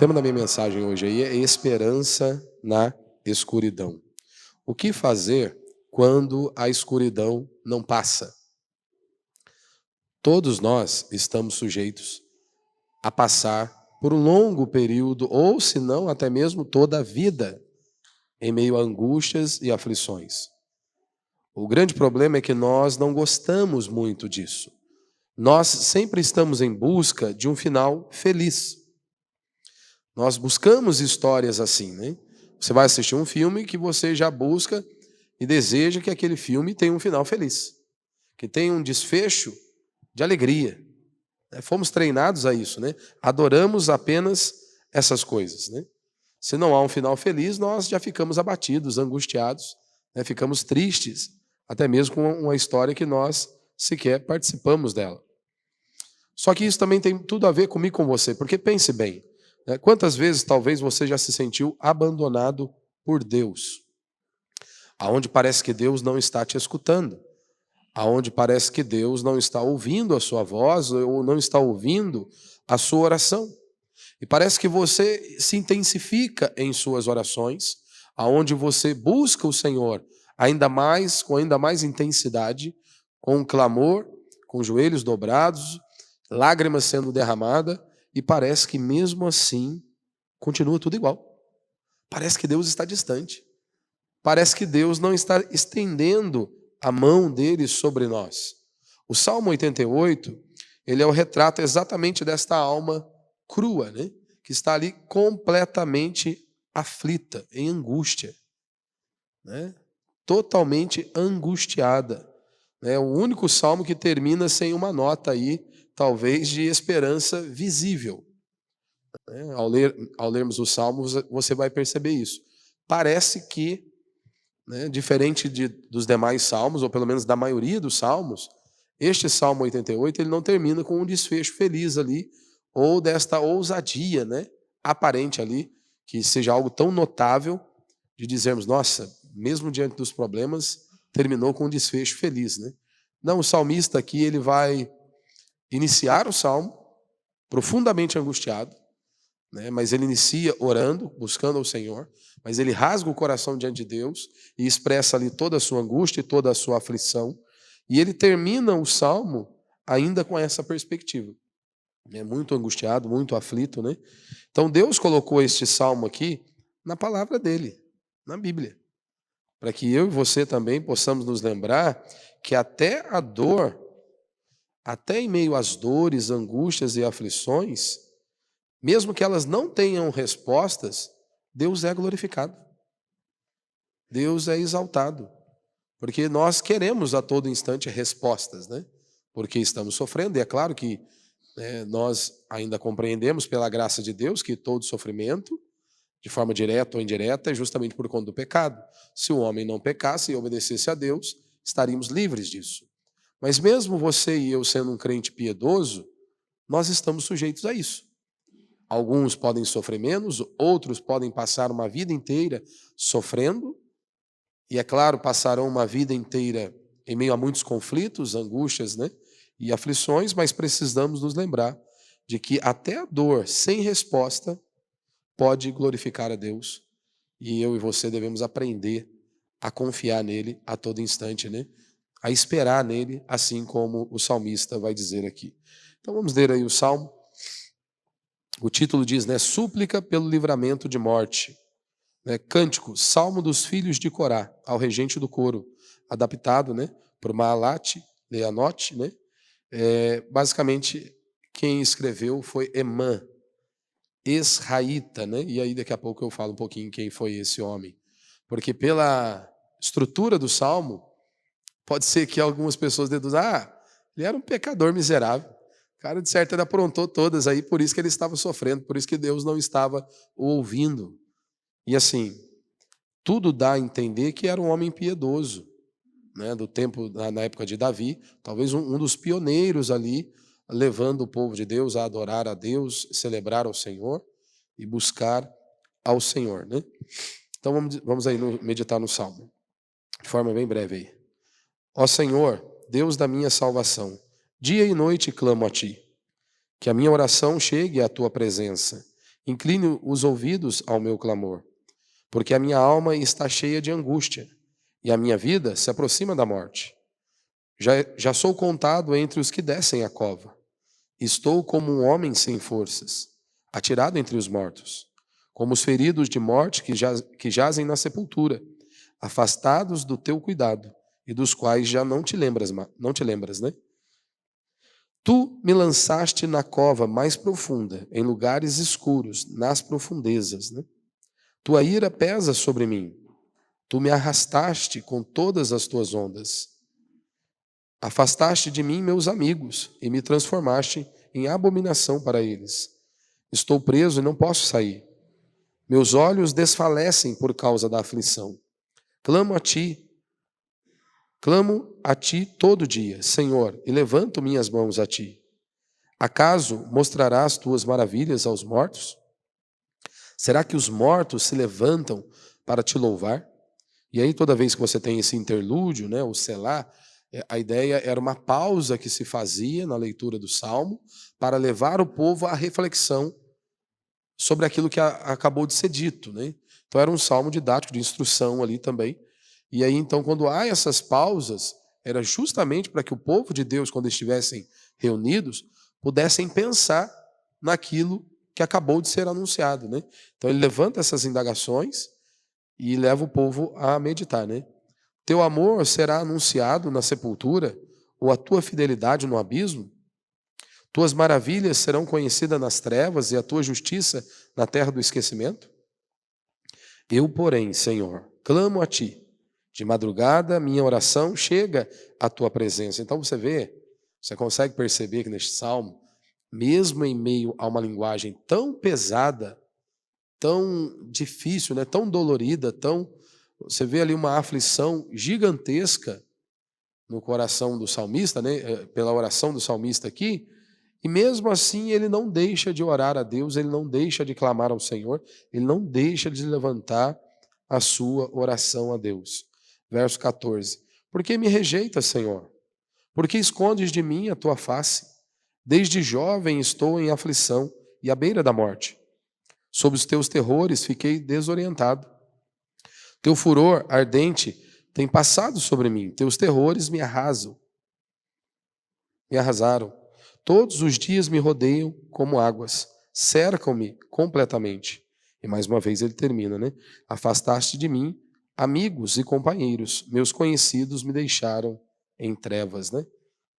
tema da minha mensagem hoje aí é esperança na escuridão. O que fazer quando a escuridão não passa? Todos nós estamos sujeitos a passar por um longo período, ou se não, até mesmo toda a vida, em meio a angústias e aflições. O grande problema é que nós não gostamos muito disso. Nós sempre estamos em busca de um final feliz. Nós buscamos histórias assim, né? Você vai assistir um filme que você já busca e deseja que aquele filme tenha um final feliz, que tenha um desfecho de alegria. Fomos treinados a isso, né? Adoramos apenas essas coisas, né? Se não há um final feliz, nós já ficamos abatidos, angustiados, né? Ficamos tristes, até mesmo com uma história que nós sequer participamos dela. Só que isso também tem tudo a ver comigo e com você, porque pense bem, né? Quantas vezes talvez você já se sentiu abandonado por Deus, aonde parece que Deus não está te escutando, aonde parece que Deus não está ouvindo a sua voz ou não está ouvindo a sua oração. E parece que você se intensifica em suas orações, aonde você busca o Senhor ainda mais, com ainda mais intensidade, com um clamor, com joelhos dobrados, lágrimas sendo derramadas, e parece que mesmo assim continua tudo igual. Parece que Deus está distante. Parece que Deus não está estendendo a mão dele sobre nós. O Salmo 88, ele é o retrato exatamente desta alma crua, né? Que está ali completamente aflita, em angústia, né? Totalmente angustiada. É o único salmo que termina sem uma nota aí, talvez de esperança visível. Ao lermos os salmos, você vai perceber isso. Parece que, né, diferente dos demais salmos, ou pelo menos da maioria dos salmos, este Salmo 88 ele não termina com um desfecho feliz ali, ou desta ousadia, né, aparente ali, que seja algo tão notável de dizermos, nossa, mesmo diante dos problemas, terminou com um desfecho feliz, né? Não, o salmista aqui ele vai iniciar o salmo profundamente angustiado, né? Mas ele inicia orando, buscando ao Senhor, mas ele rasga o coração diante de Deus e expressa ali toda a sua angústia e toda a sua aflição, e ele termina o salmo ainda com essa perspectiva. É muito angustiado, muito aflito, né? Então Deus colocou este salmo aqui na palavra dele, na Bíblia, para que eu e você também possamos nos lembrar que até a dor, até em meio às dores, angústias e aflições, mesmo que elas não tenham respostas, Deus é glorificado. Deus é exaltado. Porque nós queremos a todo instante respostas, né? Porque estamos sofrendo, e é claro que nós ainda compreendemos pela graça de Deus que todo sofrimento, de forma direta ou indireta, é justamente por conta do pecado. Se o homem não pecasse e obedecesse a Deus, estaríamos livres disso. Mas mesmo você e eu sendo um crente piedoso, nós estamos sujeitos a isso. Alguns podem sofrer menos, outros podem passar uma vida inteira sofrendo, e é claro, passarão uma vida inteira em meio a muitos conflitos, angústias, né, e aflições, mas precisamos nos lembrar de que até a dor sem resposta pode glorificar a Deus, e eu e você devemos aprender a confiar nele a todo instante, né, a esperar nele, assim como o salmista vai dizer aqui. Então vamos ler aí o Salmo. O título diz, né, súplica pelo livramento de morte. Né, cântico, Salmo dos filhos de Corá, ao regente do coro, adaptado, né, por Maalat, Leanote, né? Basicamente, quem escreveu foi Emã, Esraíta, né? E aí daqui a pouco eu falo um pouquinho quem foi esse homem. Porque pela estrutura do Salmo, pode ser que algumas pessoas deduzam, ele era um pecador miserável. O cara, de certo, ele aprontou todas aí, por isso que ele estava sofrendo, por isso que Deus não estava o ouvindo. E assim, tudo dá a entender que era um homem piedoso, né, do tempo, na época de Davi, talvez um dos pioneiros ali, levando o povo de Deus a adorar a Deus, celebrar ao Senhor e buscar ao Senhor, né? Então vamos aí meditar no Salmo, de forma bem breve aí. Ó Senhor, Deus da minha salvação, dia e noite clamo a Ti, que a minha oração chegue à Tua presença, Incline os ouvidos ao meu clamor, porque a minha alma está cheia de angústia, e a minha vida se aproxima da morte. Já sou contado entre os que descem a cova. Estou como um homem sem forças, atirado entre os mortos, como os feridos de morte que jazem na sepultura, afastados do teu cuidado, e dos quais já não te lembras, né? Tu me lançaste na cova mais profunda, em lugares escuros, nas profundezas, né? Tua ira pesa sobre mim. Tu me arrastaste com todas as tuas ondas. Afastaste de mim meus amigos e me transformaste em abominação para eles. Estou preso e não posso sair. Meus olhos desfalecem por causa da aflição. Clamo a ti todo dia, Senhor, e levanto minhas mãos a ti. Acaso mostrarás tuas maravilhas aos mortos? Será que os mortos se levantam para te louvar? E aí, toda vez que você tem esse interlúdio, né, o selá, a ideia era uma pausa que se fazia na leitura do Salmo para levar o povo à reflexão sobre aquilo que acabou de ser dito, né? Então era um salmo didático, de instrução ali também. E aí, então, quando há essas pausas, era justamente para que o povo de Deus, quando estivessem reunidos, pudessem pensar naquilo que acabou de ser anunciado, né? Então ele levanta essas indagações e leva o povo a meditar, né? Teu amor será anunciado na sepultura, ou a tua fidelidade no abismo? Tuas maravilhas serão conhecidas nas trevas e a tua justiça na terra do esquecimento? Eu, porém, Senhor, clamo a ti. De madrugada, minha oração chega à tua presença. Então você consegue perceber que neste salmo, mesmo em meio a uma linguagem tão pesada, tão difícil, né, tão dolorida, você vê ali uma aflição gigantesca no coração do salmista, né, pela oração do salmista aqui, e mesmo assim ele não deixa de orar a Deus, ele não deixa de clamar ao Senhor, ele não deixa de levantar a sua oração a Deus. Verso 14. Por que me rejeitas, Senhor? Por que escondes de mim a tua face? Desde jovem estou em aflição e à beira da morte. Sob os teus terrores fiquei desorientado. Teu furor ardente tem passado sobre mim, teus terrores me arrasaram. Todos os dias me rodeiam como águas, cercam-me completamente. E mais uma vez ele termina, né? Afastaste de mim amigos e companheiros, meus conhecidos me deixaram em trevas, né?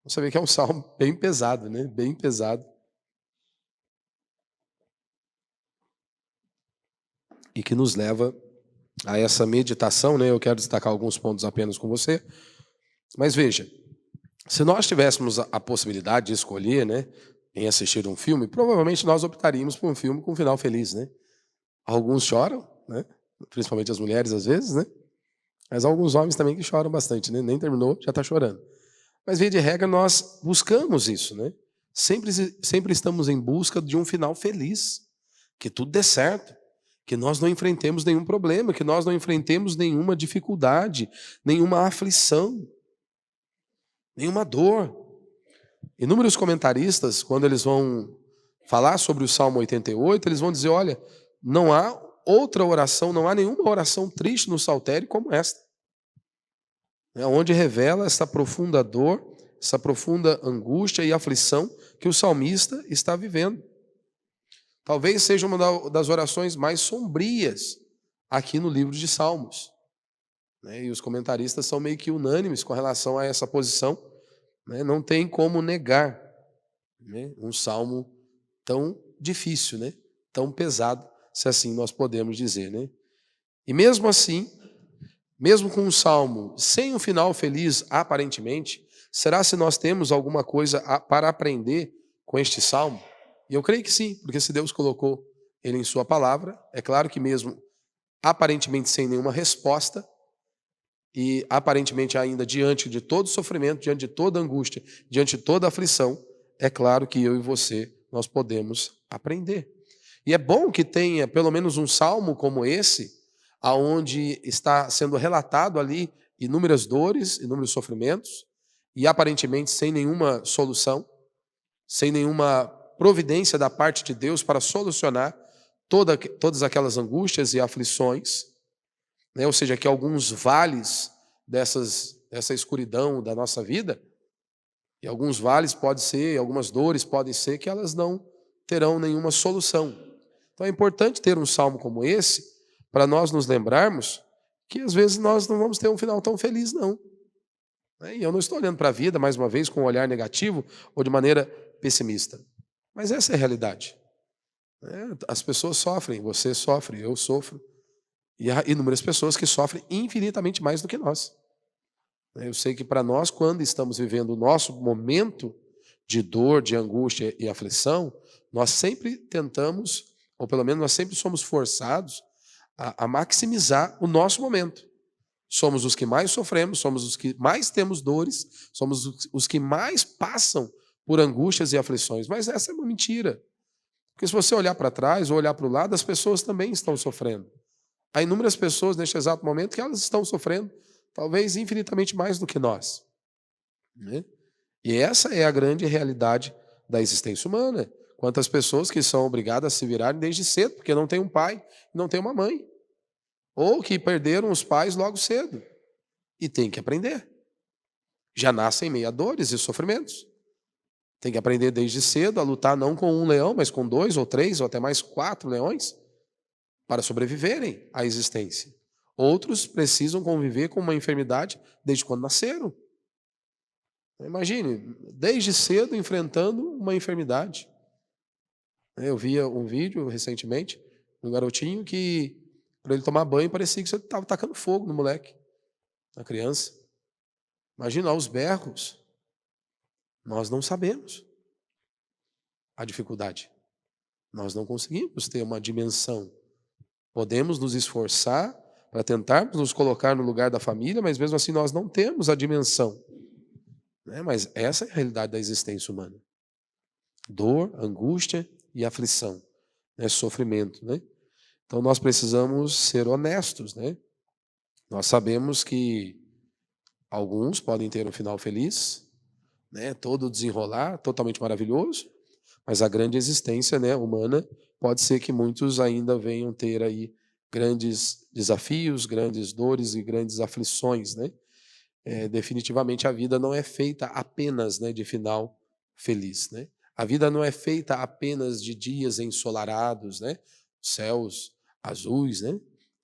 Você vê que é um salmo bem pesado, né? Bem pesado. E que nos leva a essa meditação, né? Eu quero destacar alguns pontos apenas com você. Mas veja, se nós tivéssemos a possibilidade de escolher, né, em assistir um filme, provavelmente nós optaríamos por um filme com um final feliz, né? Alguns choram, né? Principalmente as mulheres às vezes, né? Mas há alguns homens também que choram bastante, né? Nem terminou, já está chorando. Mas, via de regra, nós buscamos isso, né? Sempre estamos em busca de um final feliz, que tudo dê certo, que nós não enfrentemos nenhum problema, que nós não enfrentemos nenhuma dificuldade, nenhuma aflição, nenhuma dor. Inúmeros comentaristas, quando eles vão falar sobre o Salmo 88, eles vão dizer, olha, não há outra oração, não há nenhuma oração triste no saltério como esta, onde revela essa profunda dor, essa profunda angústia e aflição que o salmista está vivendo. Talvez seja uma das orações mais sombrias aqui no livro de Salmos. E os comentaristas são meio que unânimes com relação a essa posição. Não tem como negar um salmo tão difícil, tão pesado, se assim nós podemos dizer. E mesmo assim, mesmo com um salmo sem um final feliz, aparentemente, será se nós temos alguma coisa para aprender com este salmo? E eu creio que sim, porque se Deus colocou ele em sua palavra, é claro que mesmo aparentemente sem nenhuma resposta, e aparentemente ainda diante de todo sofrimento, diante de toda angústia, diante de toda aflição, é claro que eu e você, nós podemos aprender. E é bom que tenha pelo menos um salmo como esse, aonde está sendo relatado ali inúmeras dores, inúmeros sofrimentos, e aparentemente sem nenhuma solução, sem nenhuma providência da parte de Deus para solucionar todas aquelas angústias e aflições, né? Ou seja, que alguns vales dessa escuridão da nossa vida, e alguns vales pode ser, algumas dores podem ser que elas não terão nenhuma solução. Então é importante ter um salmo como esse para nós nos lembrarmos que às vezes nós não vamos ter um final tão feliz, não. E eu não estou olhando para a vida, mais uma vez, com um olhar negativo ou de maneira pessimista. Mas essa é a realidade. As pessoas sofrem, você sofre, eu sofro. E há inúmeras pessoas que sofrem infinitamente mais do que nós. Eu sei que para nós, quando estamos vivendo o nosso momento de dor, de angústia e aflição, nós sempre tentamos, ou pelo menos nós sempre somos forçados a maximizar o nosso momento. Somos os que mais sofremos, somos os que mais temos dores, somos os que mais passam por angústias e aflições. Mas essa é uma mentira. Porque se você olhar para trás ou olhar para o lado, as pessoas também estão sofrendo. Há inúmeras pessoas neste exato momento que elas estão sofrendo, talvez infinitamente mais do que nós. Né? E essa é a grande realidade da existência humana. Quantas pessoas que são obrigadas a se virarem desde cedo, porque não tem um pai, não tem uma mãe. Ou que perderam os pais logo cedo. E tem que aprender. Já nascem meio a dores e sofrimentos. Tem que aprender desde cedo a lutar não com um leão, mas com 2 ou 3 ou até mais 4 leões para sobreviverem à existência. Outros precisam conviver com uma enfermidade desde quando nasceram. Imagine, desde cedo enfrentando uma enfermidade. Eu via um vídeo recentemente, de um garotinho que, para ele tomar banho, parecia que você estava tacando fogo no moleque, na criança. Imagina os berros. Nós não sabemos a dificuldade. Nós não conseguimos ter uma dimensão. Podemos nos esforçar para tentarmos nos colocar no lugar da família, mas mesmo assim nós não temos a dimensão. Mas essa é a realidade da existência humana. Dor, angústia e aflição. Sofrimento. Então nós precisamos ser honestos. Nós sabemos que alguns podem ter um final feliz, todo desenrolar, totalmente maravilhoso, mas a grande existência humana pode ser que muitos ainda venham ter aí grandes desafios, grandes dores e grandes aflições. Definitivamente a vida não é feita apenas de final feliz. A vida não é feita apenas de dias ensolarados, céus azuis,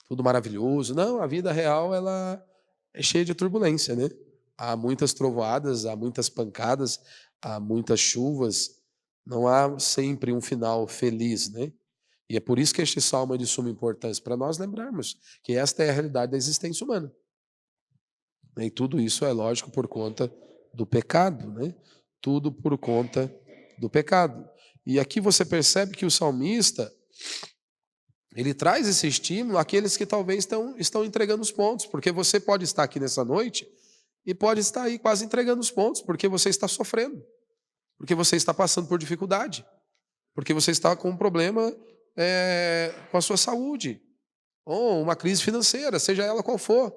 tudo maravilhoso. Não, a vida real ela é cheia de turbulência. Há muitas trovoadas, há muitas pancadas, há muitas chuvas. Não há sempre um final feliz. E é por isso que este salmo é de suma importância, para nós lembrarmos que esta é a realidade da existência humana. E tudo isso é lógico por conta do pecado. Tudo por conta do pecado. E aqui você percebe que o salmista, ele traz esse estímulo àqueles que talvez estão entregando os pontos, porque você pode estar aqui nessa noite e pode estar aí quase entregando os pontos, porque você está sofrendo, porque você está passando por dificuldade, porque você está com um problema com a sua saúde, ou uma crise financeira, seja ela qual for.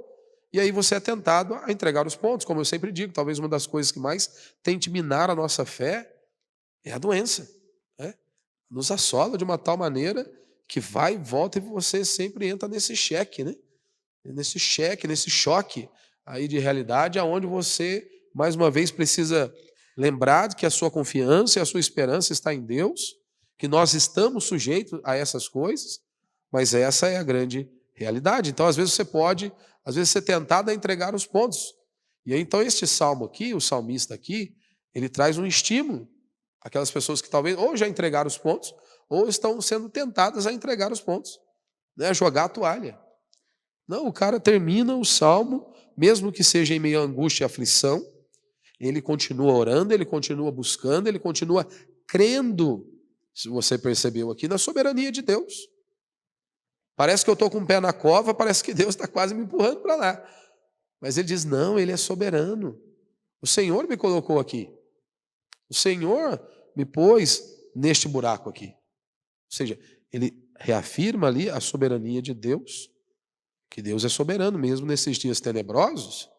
E aí você é tentado a entregar os pontos, como eu sempre digo, talvez uma das coisas que mais tente minar a nossa fé é a doença. Nos assola de uma tal maneira que vai e volta e você sempre entra nesse cheque, nesse choque aí de realidade, aonde você, mais uma vez, precisa lembrar de que a sua confiança e a sua esperança está em Deus, que nós estamos sujeitos a essas coisas, mas essa é a grande realidade. Então, às vezes você pode, ser tentado a entregar os pontos. E aí, então, este salmo aqui, o salmista aqui, ele traz um estímulo. Aquelas pessoas que talvez ou já entregaram os pontos, ou estão sendo tentadas a entregar os pontos, a jogar a toalha. Não, o cara termina o salmo, mesmo que seja em meio à angústia e aflição, ele continua orando, ele continua buscando, ele continua crendo, se você percebeu aqui, na soberania de Deus. Parece que eu estou com o pé na cova, parece que Deus está quase me empurrando para lá. Mas ele diz, não, ele é soberano. O Senhor me colocou aqui. O Senhor me pôs neste buraco aqui. Ou seja, ele reafirma ali a soberania de Deus, que Deus é soberano, mesmo nesses dias tenebrosos,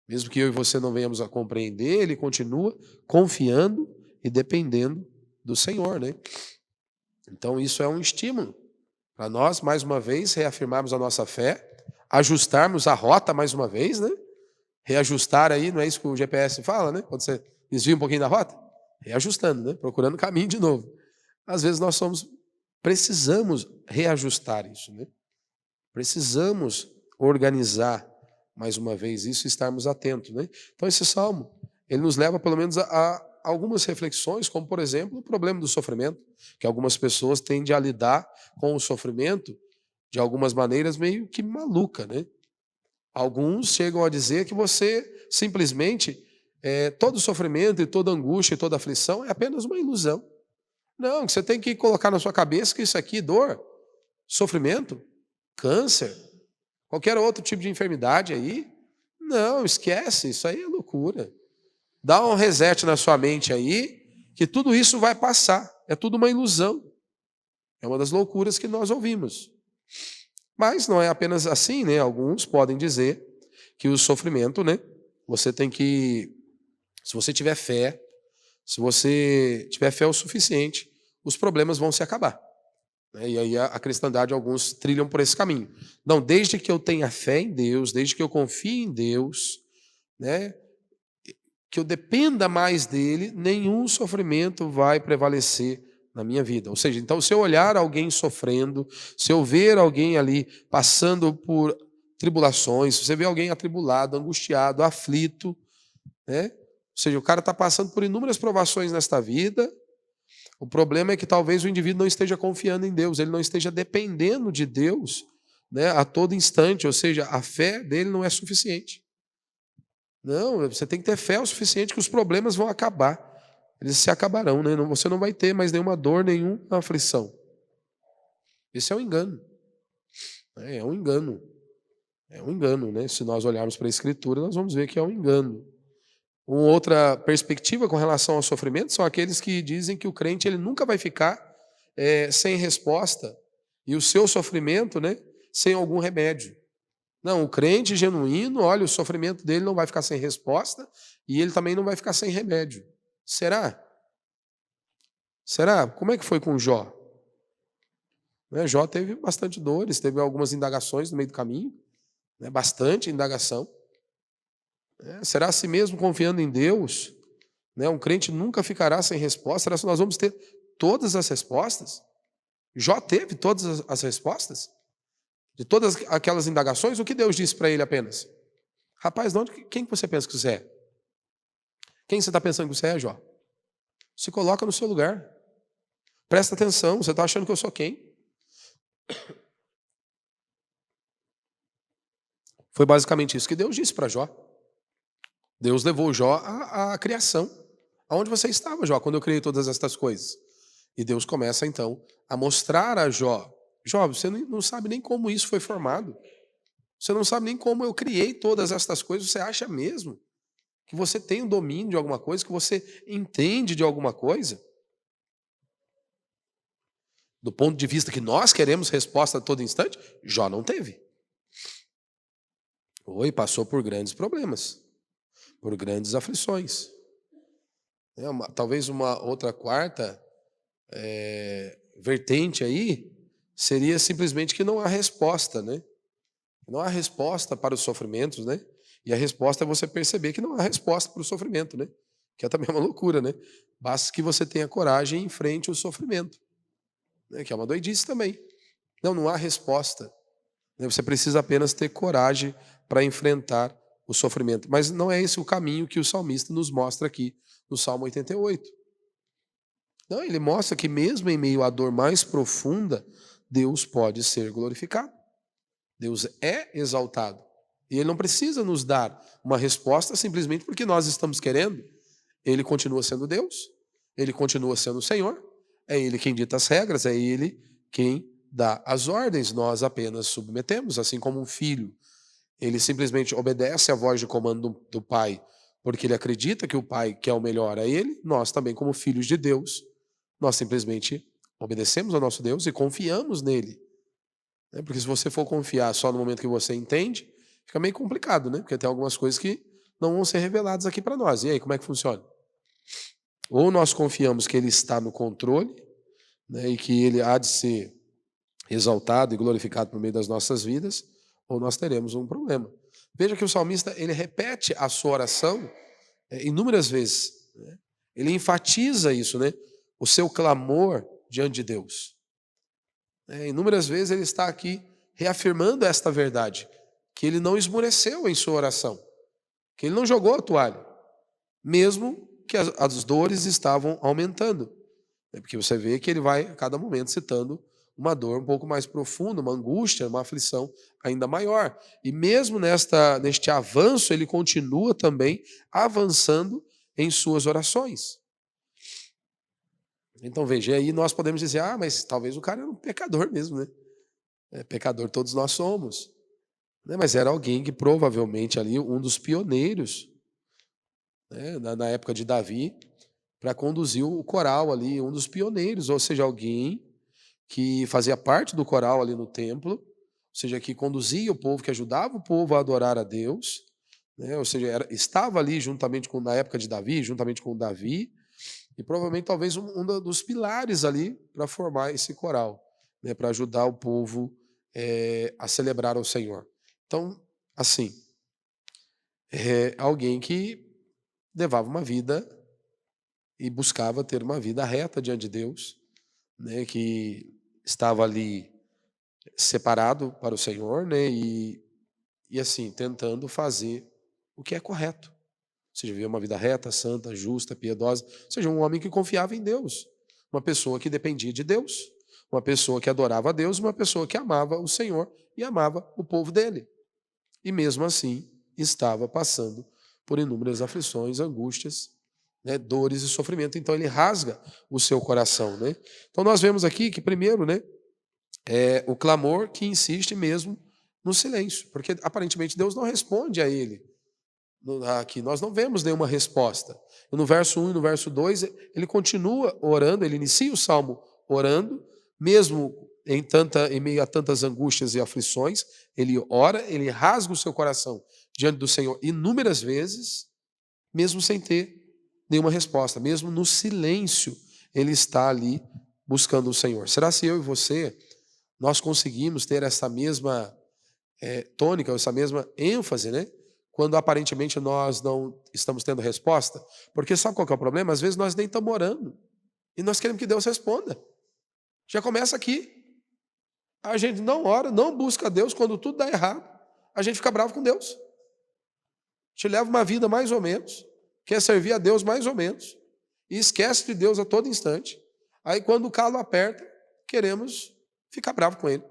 mesmo que eu e você não venhamos a compreender, ele continua confiando e dependendo do Senhor. Então isso é um estímulo. Para nós, mais uma vez, reafirmarmos a nossa fé, ajustarmos a rota mais uma vez, né? Reajustar aí, não é isso que o GPS fala, né? Quando você desvia um pouquinho da rota, reajustando, né? Procurando o caminho de novo. Às vezes nós precisamos reajustar isso, né? Precisamos organizar mais uma vez isso e estarmos atentos, né? Então esse salmo, ele nos leva pelo menos a algumas reflexões, como por exemplo o problema do sofrimento, que algumas pessoas tendem a lidar com o sofrimento de algumas maneiras meio que maluca, né? Alguns chegam a dizer que você simplesmente, todo sofrimento e toda angústia e toda aflição é apenas uma ilusão. Não, que você tem que colocar na sua cabeça que isso aqui, dor, sofrimento, câncer, qualquer outro tipo de enfermidade aí, não, esquece, isso aí é loucura. Dá um reset na sua mente aí, que tudo isso vai passar. É tudo uma ilusão. É uma das loucuras que nós ouvimos. Mas não é apenas assim, né? Alguns podem dizer que o sofrimento, né? Você tem que, se você tiver fé, se você tiver fé o suficiente, os problemas vão se acabar. E aí a cristandade, alguns trilham por esse caminho. Não, desde que eu tenha fé em Deus, desde que eu confie em Deus, né? Que eu dependa mais dele, nenhum sofrimento vai prevalecer na minha vida. Ou seja, então, se eu olhar alguém sofrendo, se eu ver alguém ali passando por tribulações, se você vê alguém atribulado, angustiado, aflito, né? Ou seja, o cara está passando por inúmeras provações nesta vida, o problema é que talvez o indivíduo não esteja confiando em Deus, ele não esteja dependendo de Deus, né, a todo instante, ou seja, a fé dele não é suficiente. Não, você tem que ter fé o suficiente que os problemas vão acabar. Eles se acabarão, né? Você não vai ter mais nenhuma dor, nenhuma aflição. Esse é um engano. É um engano. É um engano, né? Se nós olharmos para a Escritura, nós vamos ver que é um engano. Uma outra perspectiva com relação ao sofrimento são aqueles que dizem que o crente ele nunca vai ficar sem resposta e o seu sofrimento, né, sem algum remédio. Não, o crente genuíno, olha, o sofrimento dele não vai ficar sem resposta e ele também não vai ficar sem remédio. Será? Será? Como é que foi com Jó? Jó teve bastante dores, teve algumas indagações no meio do caminho, né, bastante indagação. Será assim mesmo confiando em Deus? Né, um crente nunca ficará sem resposta? Será que nós vamos ter todas as respostas? Jó teve todas as respostas? De todas aquelas indagações, o que Deus disse para ele apenas? Rapaz, quem que você pensa que você é? Quem você está pensando que você é, Jó? Se coloca no seu lugar. Presta atenção, você está achando que eu sou quem? Foi basicamente isso que Deus disse para Jó. Deus levou Jó à criação. Aonde você estava, Jó, quando eu criei todas estas coisas? E Deus começa, então, a mostrar a Jó. Jó, você não sabe nem como isso foi formado. Você não sabe nem como eu criei todas estas coisas. Você acha mesmo que você tem um domínio de alguma coisa, que você entende de alguma coisa? Do ponto de vista que nós queremos resposta a todo instante, Jó não teve. Passou por grandes problemas, por grandes aflições. Talvez uma outra quarta vertente aí seria simplesmente que não há resposta, né? Não há resposta para os sofrimentos, né? E a resposta é você perceber que não há resposta para o sofrimento, né? Que é também uma loucura, né? Basta que você tenha coragem e enfrente o sofrimento, né? Que é uma doidice também. Não há resposta. Você precisa apenas ter coragem para enfrentar o sofrimento. Mas não é esse o caminho que o salmista nos mostra aqui no Salmo 88. Não, ele mostra que mesmo em meio à dor mais profunda, Deus pode ser glorificado. Deus é exaltado. E ele não precisa nos dar uma resposta simplesmente porque nós estamos querendo. Ele continua sendo Deus, ele continua sendo o Senhor, é ele quem dita as regras, é ele quem dá as ordens, nós apenas submetemos, assim como um filho. Ele simplesmente obedece à voz de comando do pai, porque ele acredita que o pai quer o melhor a ele. Nós também, como filhos de Deus, nós simplesmente obedecemos ao nosso Deus e confiamos nele. Porque se você for confiar só no momento que você entende, fica meio complicado, né? Porque tem algumas coisas que não vão ser reveladas aqui para nós. E aí, como é que funciona? Ou nós confiamos que ele está no controle, né, e que ele há de ser exaltado e glorificado por meio das nossas vidas, ou nós teremos um problema. Veja que o salmista, ele repete a sua oração inúmeras vezes, né? Ele enfatiza isso, né? O seu clamor diante de Deus. Inúmeras vezes ele está aqui reafirmando esta verdade, que ele não esmoreceu em sua oração, que ele não jogou a toalha, mesmo que as dores estavam aumentando. Porque você vê que ele vai a cada momento citando uma dor um pouco mais profunda, uma angústia, uma aflição ainda maior. E mesmo neste avanço, ele continua também avançando em suas orações. Então veja, aí nós podemos dizer, mas talvez o cara era um pecador mesmo, né? Pecador todos nós somos. Mas era alguém que provavelmente ali, um dos pioneiros, né, na época de Davi, para conduzir o coral ali, um dos pioneiros, ou seja, alguém que fazia parte do coral ali no templo, ou seja, que conduzia o povo, que ajudava o povo a adorar a Deus, né, ou seja, estava ali juntamente na época de Davi, juntamente com Davi, e provavelmente talvez um dos pilares ali para formar esse coral, né, para ajudar o povo a celebrar ao Senhor. Então, assim, alguém que levava uma vida e buscava ter uma vida reta diante de Deus, né, que estava ali separado para o Senhor, né, e assim, tentando fazer o que é correto. Ou seja, viver uma vida reta, santa, justa, piedosa. Ou seja, um homem que confiava em Deus. Uma pessoa que dependia de Deus. Uma pessoa que adorava a Deus, uma pessoa que amava o Senhor e amava o povo dele. E mesmo assim, estava passando por inúmeras aflições, angústias, né, dores e sofrimento. Então ele rasga o seu coração, né? Então nós vemos aqui que primeiro, né, o clamor que insiste mesmo no silêncio, porque aparentemente Deus não responde a ele. Aqui nós não vemos nenhuma resposta. E no verso 1 e no verso 2, ele continua orando, ele inicia o salmo orando, mesmo em meio a tantas angústias e aflições, ele ora, ele rasga o seu coração diante do Senhor inúmeras vezes, mesmo sem ter nenhuma resposta, mesmo no silêncio, ele está ali buscando o Senhor. Será se eu e você, nós conseguimos ter essa mesma tônica, essa mesma ênfase, né? Quando aparentemente nós não estamos tendo resposta? Porque sabe qual que é o problema? Às vezes nós nem estamos orando e nós queremos que Deus responda. Já começa aqui. A gente não ora, não busca a Deus, quando tudo dá errado, a gente fica bravo com Deus. A gente leva uma vida mais ou menos, quer servir a Deus mais ou menos, e esquece de Deus a todo instante. Aí quando o calo aperta, queremos ficar bravo com Ele.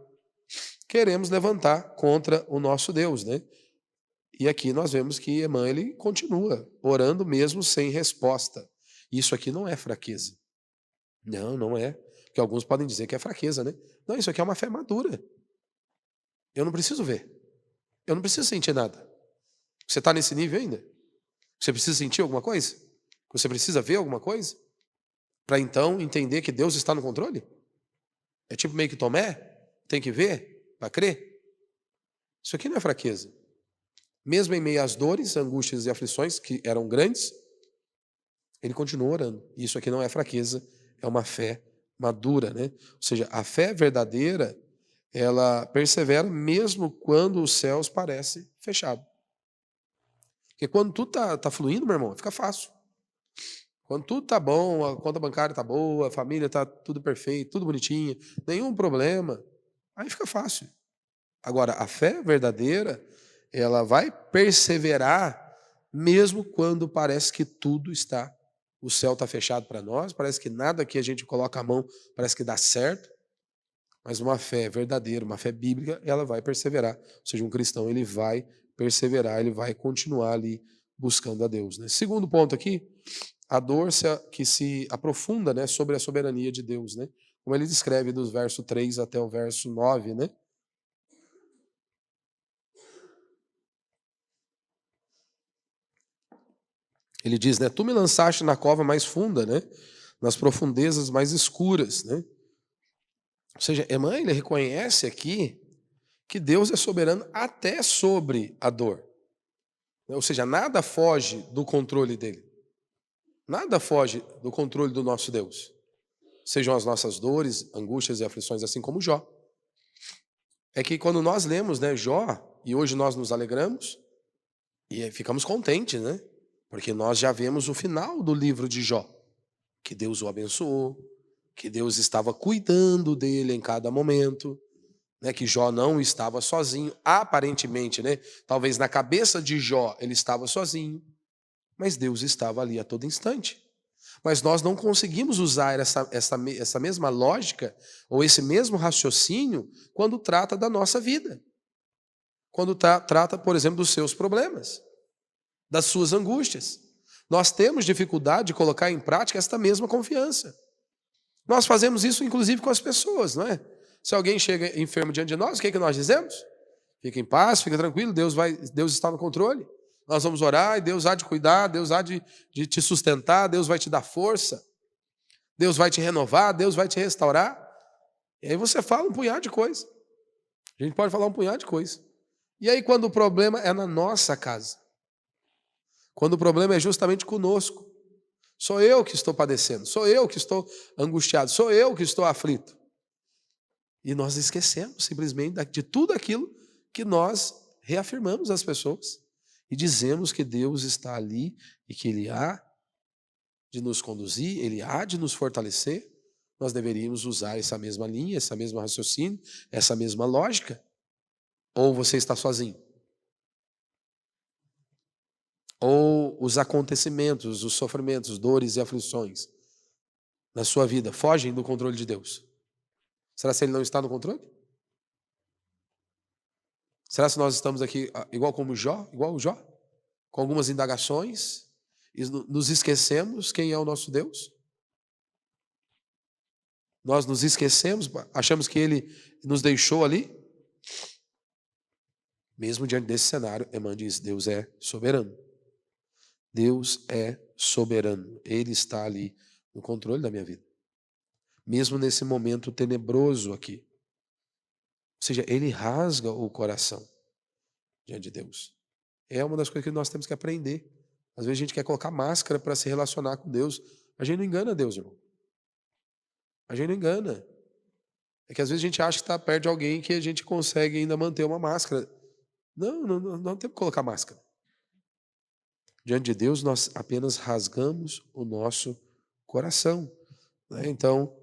Queremos levantar contra o nosso Deus, né? E aqui nós vemos que Emã, ele continua orando mesmo sem resposta. Isso aqui não é fraqueza. Não, não é. Porque alguns podem dizer que é fraqueza, né? Não, isso aqui é uma fé madura. Eu não preciso ver. Eu não preciso sentir nada. Você está nesse nível ainda? Você precisa sentir alguma coisa? Você precisa ver alguma coisa? Para então entender que Deus está no controle? É tipo meio que Tomé? Tem que ver para crer? Isso aqui não é fraqueza. Mesmo em meio às dores, angústias e aflições, que eram grandes, ele continua orando. Isso aqui não é fraqueza, é uma fé madura, né? Ou seja, a fé verdadeira, ela persevera mesmo quando os céus parecem fechados. Porque quando tudo tá fluindo, meu irmão, fica fácil. Quando tudo tá bom, a conta bancária tá boa, a família tá tudo perfeito, tudo bonitinho, nenhum problema, aí fica fácil. Agora, a fé verdadeira, ela vai perseverar mesmo quando parece que tudo está, o céu está fechado para nós, parece que nada que a gente coloca a mão parece que dá certo, mas uma fé verdadeira, uma fé bíblica, ela vai perseverar. Ou seja, um cristão, ele vai perseverar, ele vai continuar ali buscando a Deus, né? Segundo ponto aqui, a dor que se aprofunda, né, sobre a soberania de Deus, né? Como ele descreve dos verso 3 até o verso 9, né? Ele diz, né, tu me lançaste na cova mais funda, né, nas profundezas mais escuras, né? Ou seja, Emã, ele reconhece aqui que Deus é soberano até sobre a dor. Ou seja, nada foge do controle dele. Nada foge do controle do nosso Deus. Sejam as nossas dores, angústias e aflições, assim como Jó. é que quando nós lemos, né, Jó, e hoje nós nos alegramos e ficamos contentes, né? Porque nós já vemos o final do livro de Jó, que Deus o abençoou, que Deus estava cuidando dele em cada momento, né, que Jó não estava sozinho, aparentemente, né? Talvez na cabeça de Jó ele estava sozinho, mas Deus estava ali a todo instante. Mas nós não conseguimos usar essa mesma lógica ou esse mesmo raciocínio quando trata da nossa vida. Quando trata, por exemplo, dos seus problemas, das suas angústias. Nós temos dificuldade de colocar em prática esta mesma confiança. Nós fazemos isso, inclusive, com as pessoas, não é? Se alguém chega enfermo diante de nós, o que é que nós dizemos? Fica em paz, fica tranquilo, Deus está no controle. Nós vamos orar e Deus há de cuidar, Deus há de te sustentar, Deus vai te dar força, Deus vai te renovar, Deus vai te restaurar. E aí você fala um punhado de coisa. A gente pode falar um punhado de coisa. E aí quando o problema é na nossa casa, quando o problema é justamente conosco, sou eu que estou padecendo, sou eu que estou angustiado, sou eu que estou aflito. E nós esquecemos simplesmente de tudo aquilo que nós reafirmamos às pessoas. E dizemos que Deus está ali e que Ele há de nos conduzir, Ele há de nos fortalecer. Nós deveríamos usar essa mesma linha, essa mesma raciocínio, essa mesma lógica. Ou você está sozinho? Ou os acontecimentos, os sofrimentos, dores e aflições na sua vida fogem do controle de Deus? Será que Ele não está no controle? Será que nós estamos aqui igual o Jó, com algumas indagações, e nos esquecemos quem é o nosso Deus? Nós nos esquecemos, achamos que Ele nos deixou ali? Mesmo diante desse cenário, Emmanuel diz, Deus é soberano. Deus é soberano. Ele está ali no controle da minha vida. Mesmo nesse momento tenebroso aqui. Ou seja, Ele rasga o coração diante de Deus. É uma das coisas que nós temos que aprender. Às vezes a gente quer colocar máscara para se relacionar com Deus. A gente não engana Deus, irmão. A gente não engana. É que às vezes a gente acha que está perto de alguém que a gente consegue ainda manter uma máscara. Não temos que colocar máscara. Diante de Deus, nós apenas rasgamos o nosso coração. Né? Então,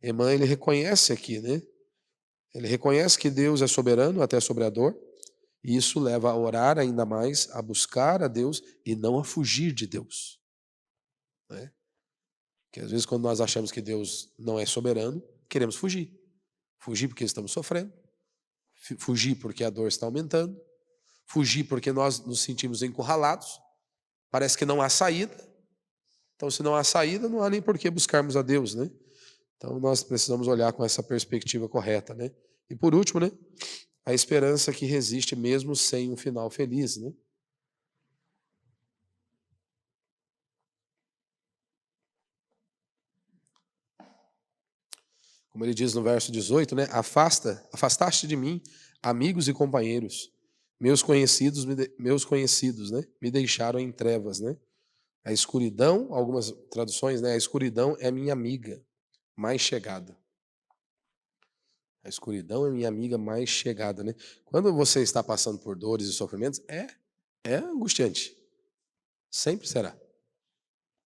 Emmanuel, ele reconhece aqui, né? Ele reconhece que Deus é soberano até sobre a dor, e isso leva a orar ainda mais, a buscar a Deus e não a fugir de Deus. Né? Porque às vezes quando nós achamos que Deus não é soberano, queremos fugir. Fugir porque estamos sofrendo, fugir porque a dor está aumentando, fugir porque nós nos sentimos encurralados, parece que não há saída. Então, se não há saída, não há nem por que buscarmos a Deus, né? Então, nós precisamos olhar com essa perspectiva correta, né? E por último, né? A esperança que resiste mesmo sem um final feliz, né? Como ele diz no verso 18, né? Afastaste de mim amigos e companheiros, meus conhecidos, né? Me deixaram em trevas, né? A escuridão, algumas traduções, né? A escuridão é minha amiga mais chegada. A escuridão é minha amiga mais chegada, né? Quando você está passando por dores e sofrimentos, é angustiante. Sempre será.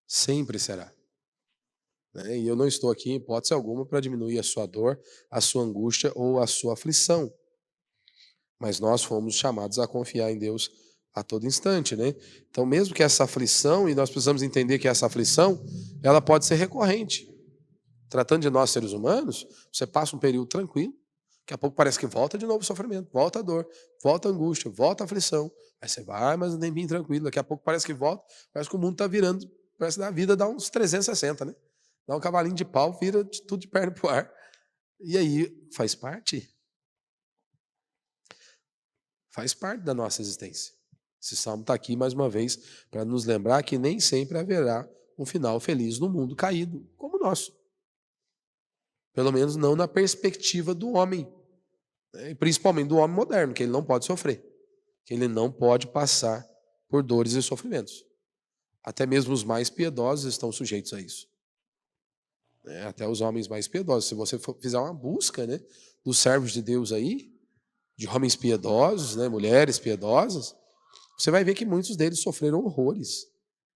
Sempre será. Né? E eu não estou aqui, em hipótese alguma, para diminuir a sua dor, a sua angústia ou a sua aflição. Mas nós fomos chamados a confiar em Deus a todo instante, né? Então, mesmo que essa aflição, e nós precisamos entender que essa aflição, ela pode ser recorrente. Tratando de nós seres humanos, você passa um período tranquilo, daqui a pouco parece que volta de novo o sofrimento, volta a dor, volta a angústia, volta a aflição. Aí você vai, mas um tempinho tranquilo, daqui a pouco parece que volta, parece que o mundo está virando, parece que a vida dá uns 360, né? Dá um cavalinho de pau, vira tudo de perna pro ar. E aí, faz parte? Faz parte da nossa existência. Esse salmo está aqui, mais uma vez, para nos lembrar que nem sempre haverá um final feliz no mundo caído, como o nosso. Pelo menos não na perspectiva do homem, né? Principalmente do homem moderno, que ele não pode sofrer, que ele não pode passar por dores e sofrimentos. Até mesmo os mais piedosos estão sujeitos a isso. Até os homens mais piedosos. Se você fizer uma busca, né, dos servos de Deus aí, de homens piedosos, né, mulheres piedosas, você vai ver que muitos deles sofreram horrores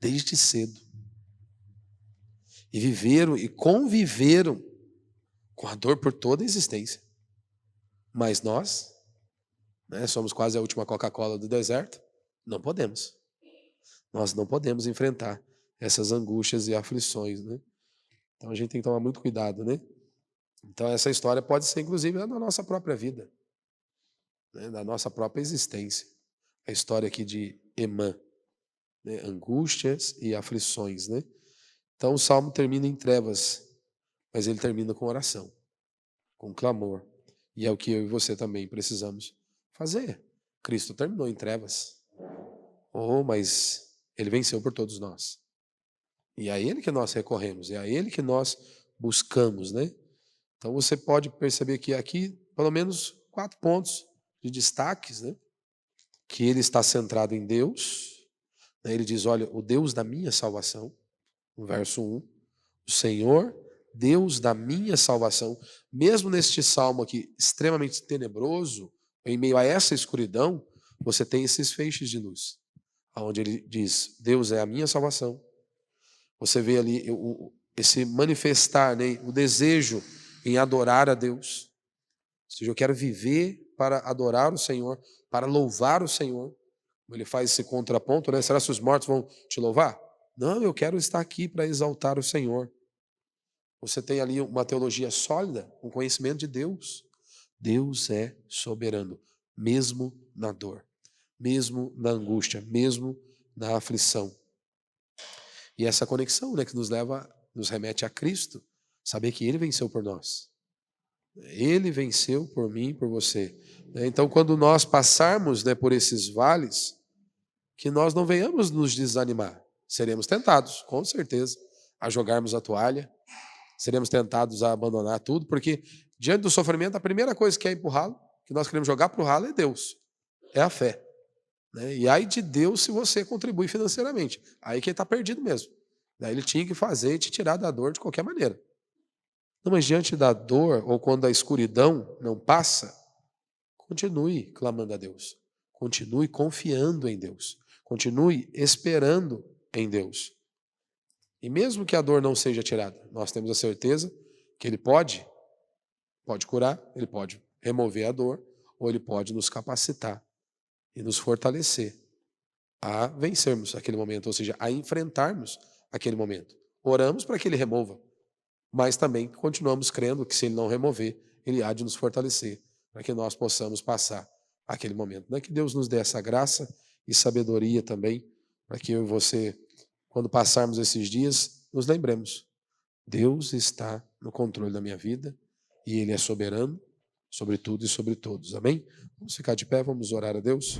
desde cedo. E viveram e conviveram com a dor por toda a existência. Mas nós, né, somos quase a última Coca-Cola do deserto, não podemos. Nós não podemos enfrentar essas angústias e aflições, né? Então a gente tem que tomar muito cuidado, né? Então essa história pode ser, inclusive, da nossa própria vida, né, da nossa própria existência. A história aqui de Emã, né, angústias e aflições, né? Então o salmo termina em trevas, mas ele termina com oração, com clamor. E é o que eu e você também precisamos fazer. Cristo terminou em trevas. Oh, mas ele venceu por todos nós. E é a ele que nós recorremos, é a ele que nós buscamos, né? Então você pode perceber que aqui, pelo menos 4 pontos de destaques, né? Que ele está centrado em Deus, né? Ele diz, olha, o Deus da minha salvação, no verso 1, o Senhor, Deus da minha salvação. Mesmo neste salmo aqui, extremamente tenebroso, em meio a essa escuridão, você tem esses feixes de luz, onde ele diz, Deus é a minha salvação. Você vê ali esse manifestar, né, o desejo em adorar a Deus. Ou seja, eu quero viver para adorar o Senhor, para louvar o Senhor. Ele faz esse contraponto, né? Será que os mortos vão te louvar? Não, eu quero estar aqui para exaltar o Senhor. Você tem ali uma teologia sólida, um conhecimento de Deus. Deus é soberano, mesmo na dor, mesmo na angústia, mesmo na aflição. E essa conexão, né, que nos remete a Cristo, saber que Ele venceu por nós. Ele venceu por mim e por você. Então, quando nós passarmos, né, por esses vales, que nós não venhamos nos desanimar. Seremos tentados, com certeza, a jogarmos a toalha, seremos tentados a abandonar tudo, porque diante do sofrimento, a primeira coisa que é empurrá-lo, que nós queremos jogar para o ralo, é Deus, é a fé. Né? E aí de Deus se você contribui financeiramente. Aí quem está perdido mesmo. Daí ele tinha que fazer e te tirar da dor de qualquer maneira. Não, mas diante da dor, ou quando a escuridão não passa, continue clamando a Deus. Continue confiando em Deus. Continue esperando em Deus. E mesmo que a dor não seja tirada, nós temos a certeza que Ele pode curar, Ele pode remover a dor, ou Ele pode nos capacitar e nos fortalecer a vencermos aquele momento, ou seja, a enfrentarmos aquele momento. Oramos para que Ele remova, mas também continuamos crendo que se Ele não remover, Ele há de nos fortalecer, para que nós possamos passar aquele momento. Não é que Deus nos dê essa graça e sabedoria também, para que eu e você, quando passarmos esses dias, nos lembremos. Deus está no controle da minha vida e Ele é soberano sobre tudo e sobre todos. Amém? Vamos ficar de pé, vamos orar a Deus.